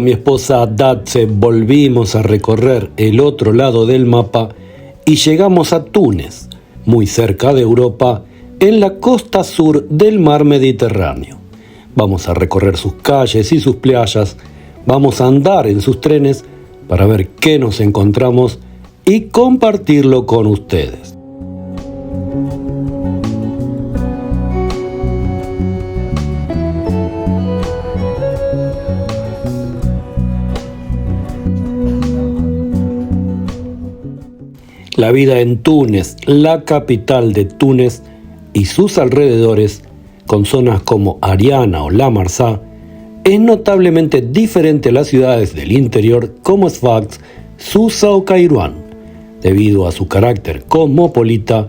Con mi esposa Datse volvimos a recorrer el otro lado del mapa y llegamos a Túnez, muy cerca de Europa, en la costa sur del mar Mediterráneo. Vamos a recorrer sus calles y sus playas, vamos a andar en sus trenes para ver qué nos encontramos y compartirlo con ustedes. La vida en Túnez, la capital de Túnez y sus alrededores, con zonas como Ariana o La Marzá, es notablemente diferente a las ciudades del interior como Sfax, Susa o Kairouan, debido a su carácter cosmopolita,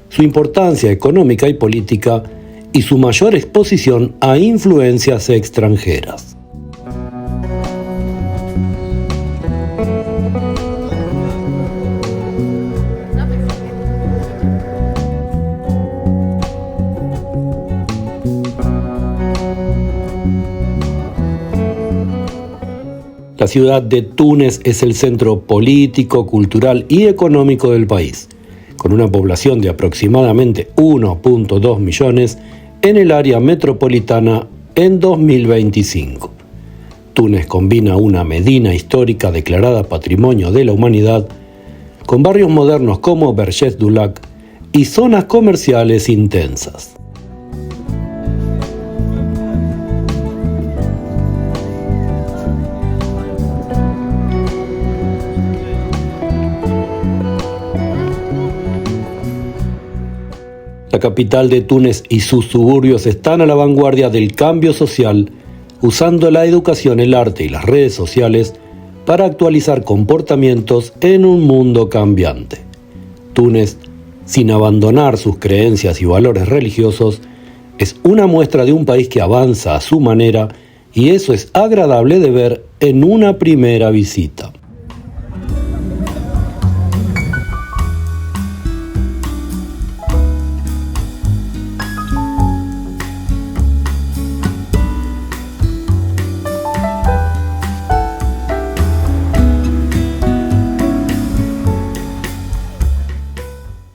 su importancia económica y política y su mayor exposición a influencias extranjeras. La ciudad de Túnez es el centro político, cultural y económico del país, con una población de aproximadamente 1.2 millones en el área metropolitana en 2025. Túnez combina una medina histórica declarada Patrimonio de la Humanidad con barrios modernos como Berjez Dulac y zonas comerciales intensas. La capital de Túnez y sus suburbios están a la vanguardia del cambio social, usando la educación, el arte y las redes sociales para actualizar comportamientos en un mundo cambiante. Túnez, sin abandonar sus creencias y valores religiosos, es una muestra de un país que avanza a su manera y eso es agradable de ver en una primera visita.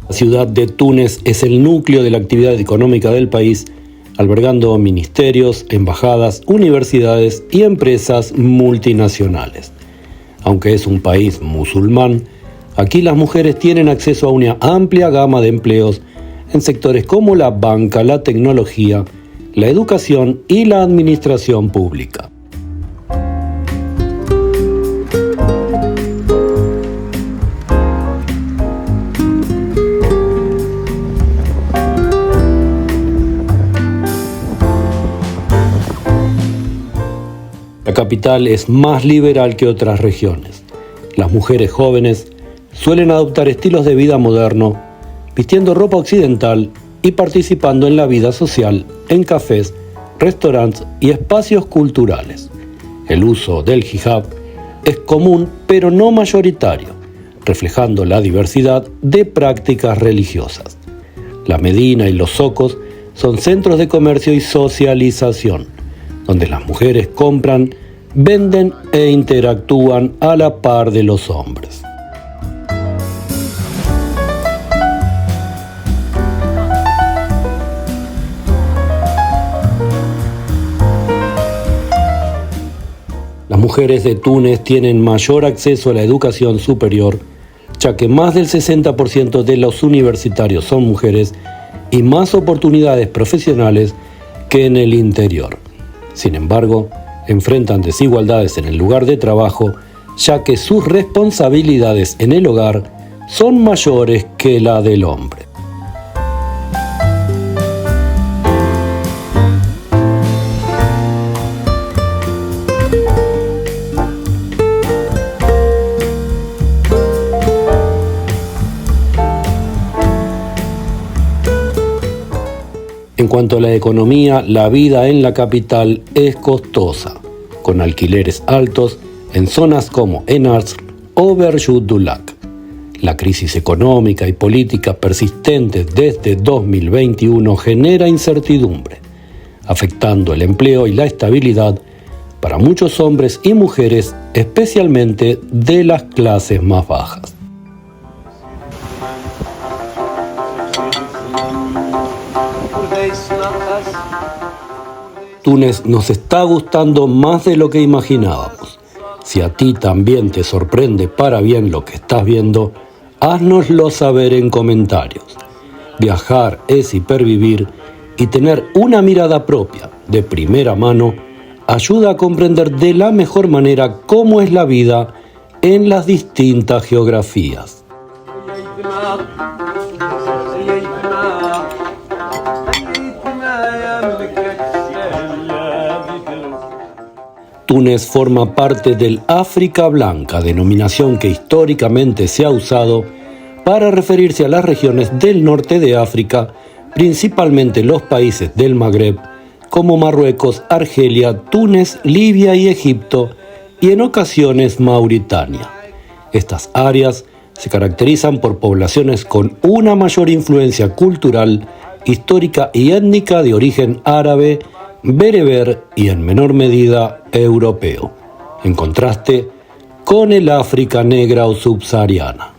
La ciudad de Túnez es el núcleo de la actividad económica del país, albergando ministerios, embajadas, universidades y empresas multinacionales. Aunque es un país musulmán, aquí las mujeres tienen acceso a una amplia gama de empleos en sectores como la banca, la tecnología, la educación y la administración pública. La capital es más liberal que otras regiones. Las mujeres jóvenes suelen adoptar estilos de vida moderno, vistiendo ropa occidental y participando en la vida social en cafés, restaurantes y espacios culturales. El uso del hijab es común pero no mayoritario, reflejando la diversidad de prácticas religiosas. La Medina y los zocos son centros de comercio y socialización, donde las mujeres compran, venden e interactúan a la par de los hombres. Las mujeres de Túnez tienen mayor acceso a la educación superior, ya que más del 60% de los universitarios son mujeres y más oportunidades profesionales que en el interior. Sin embargo, enfrentan desigualdades en el lugar de trabajo, ya que sus responsabilidades en el hogar son mayores que la del hombre. En cuanto a la economía, la vida en la capital es costosa, con alquileres altos en zonas como Enarz o Berjud Dulac. La crisis económica y política persistente desde 2021 genera incertidumbre, afectando el empleo y la estabilidad, para muchos hombres y mujeres, especialmente de las clases más bajas. Túnez nos está gustando más de lo que imaginábamos. Si a ti también te sorprende para bien lo que estás viendo, háznoslo saber en comentarios. Viajar es hipervivir y tener una mirada propia, de primera mano, ayuda a comprender de la mejor manera cómo es la vida en las distintas geografías. Túnez forma parte del África Blanca, denominación que históricamente se ha usado para referirse a las regiones del norte de África, principalmente los países del Magreb, como Marruecos, Argelia, Túnez, Libia y Egipto, y en ocasiones Mauritania. Estas áreas se caracterizan por poblaciones con una mayor influencia cultural, histórica y étnica de origen árabe, bereber y en menor medida europeo, en contraste con el África negra o subsahariana.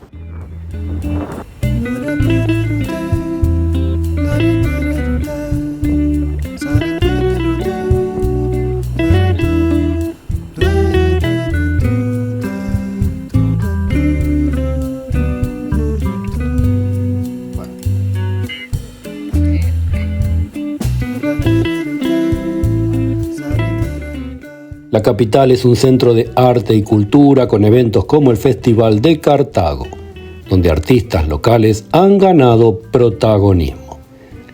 La capital es un centro de arte y cultura con eventos como el Festival de Cartago, donde artistas locales han ganado protagonismo.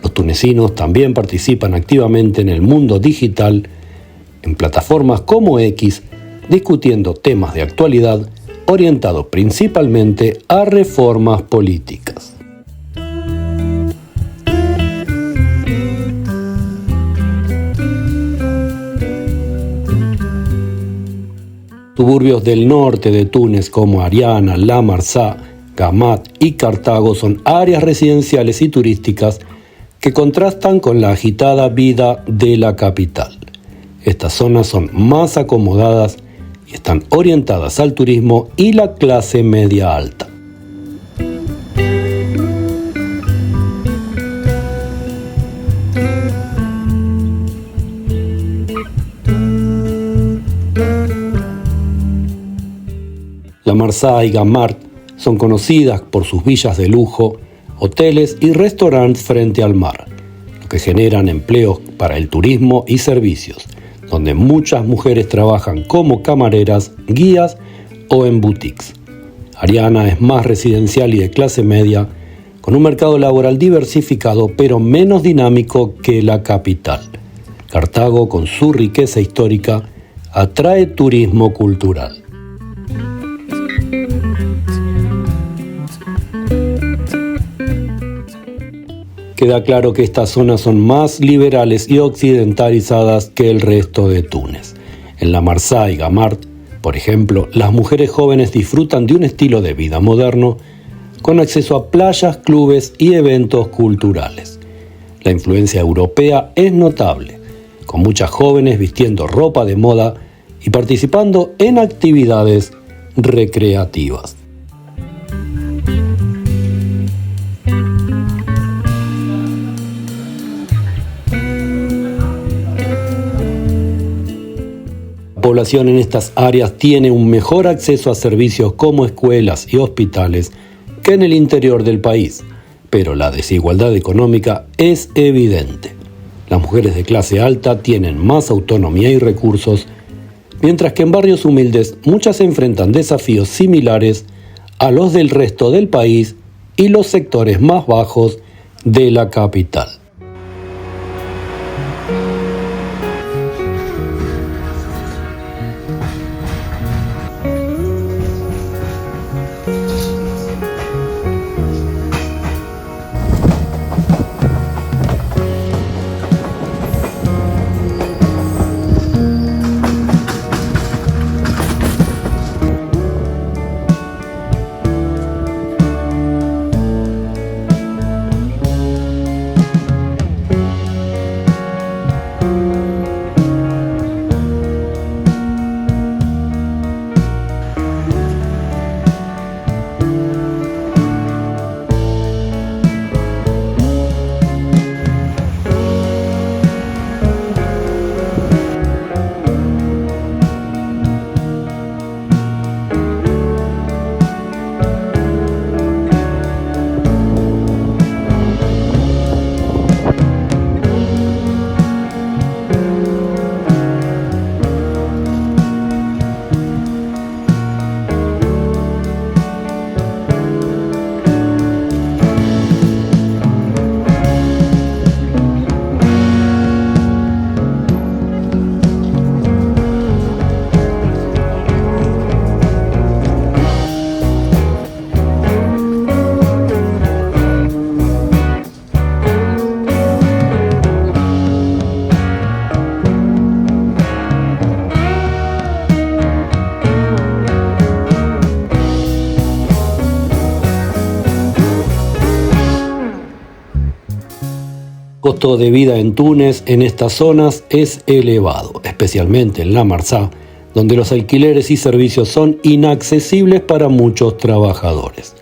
Los tunecinos también participan activamente en el mundo digital, en plataformas como X, discutiendo temas de actualidad orientados principalmente a reformas políticas. Suburbios del norte de Túnez como Ariana, La Marzá, Gamat y Cartago son áreas residenciales y turísticas que contrastan con la agitada vida de la capital. Estas zonas son más acomodadas y están orientadas al turismo y la clase media alta. La Marzá y Gamart son conocidas por sus villas de lujo, hoteles y restaurantes frente al mar, lo que generan empleos para el turismo y servicios, donde muchas mujeres trabajan como camareras, guías o en boutiques. Ariana es más residencial y de clase media, con un mercado laboral diversificado pero menos dinámico que la capital. Cartago, con su riqueza histórica, atrae turismo cultural. Queda claro que estas zonas son más liberales y occidentalizadas que el resto de Túnez. En La Marzá y Gamart, por ejemplo, las mujeres jóvenes disfrutan de un estilo de vida moderno con acceso a playas, clubes y eventos culturales. La influencia europea es notable, con muchas jóvenes vistiendo ropa de moda y participando en actividades recreativas. La población en estas áreas tiene un mejor acceso a servicios como escuelas y hospitales que en el interior del país, pero la desigualdad económica es evidente. Las mujeres de clase alta tienen más autonomía y recursos, mientras que en barrios humildes muchas enfrentan desafíos similares a los del resto del país y los sectores más bajos de la capital. El costo de vida en Túnez en estas zonas es elevado, especialmente en La Marzá, donde los alquileres y servicios son inaccesibles para muchos trabajadores.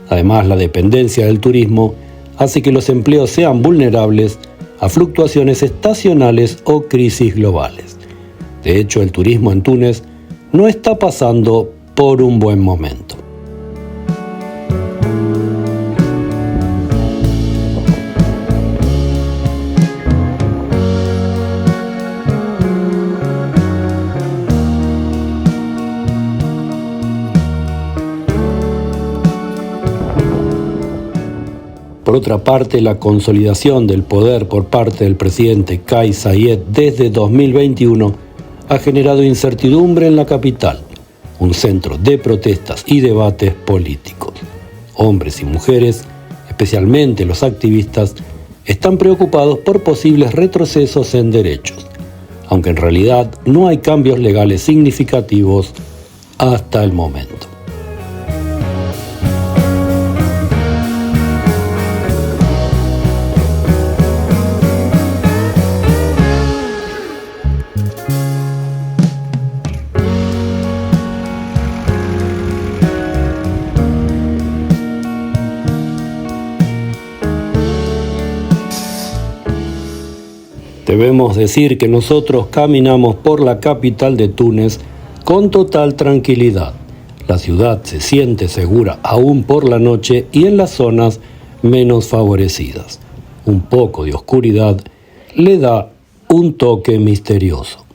Además, la dependencia del turismo hace que los empleos sean vulnerables a fluctuaciones estacionales o crisis globales. De hecho, el turismo en Túnez no está pasando por un buen momento. Por otra parte, la consolidación del poder por parte del presidente Kais Saied desde 2021 ha generado incertidumbre en la capital, un centro de protestas y debates políticos. Hombres y mujeres, especialmente los activistas, están preocupados por posibles retrocesos en derechos, aunque en realidad no hay cambios legales significativos hasta el momento. Debemos decir que nosotros caminamos por la capital de Túnez con total tranquilidad. La ciudad se siente segura aún por la noche y en las zonas menos favorecidas. Un poco de oscuridad le da un toque misterioso.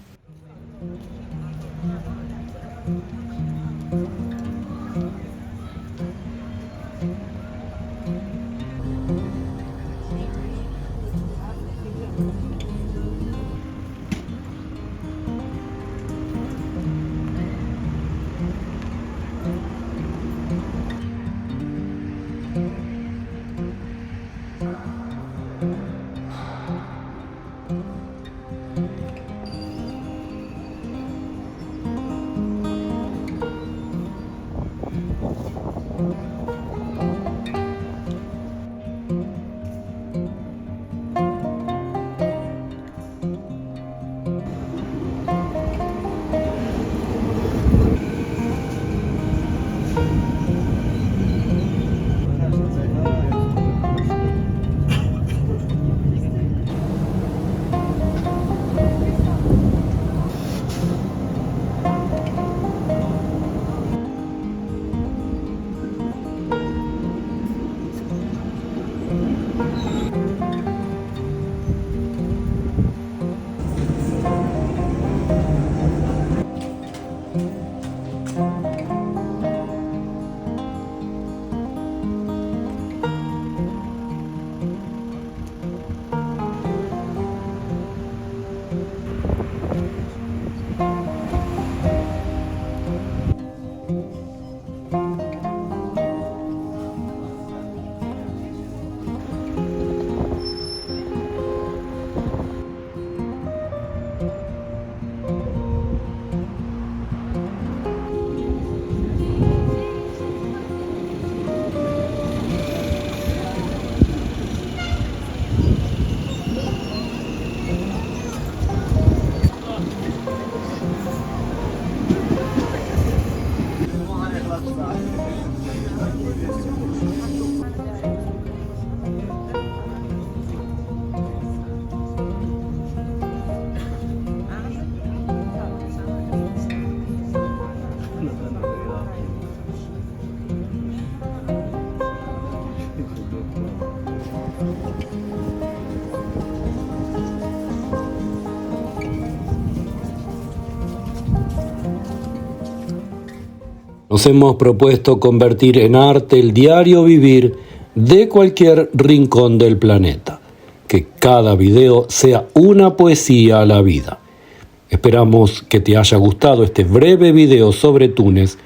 Nos hemos propuesto convertir en arte el diario vivir de cualquier rincón del planeta, que cada video sea una poesía a la vida. Esperamos que te haya gustado este breve video sobre Túnez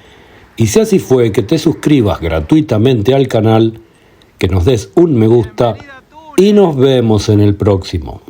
y si así fue, que te suscribas gratuitamente al canal, que nos des un me gusta y nos vemos en el próximo.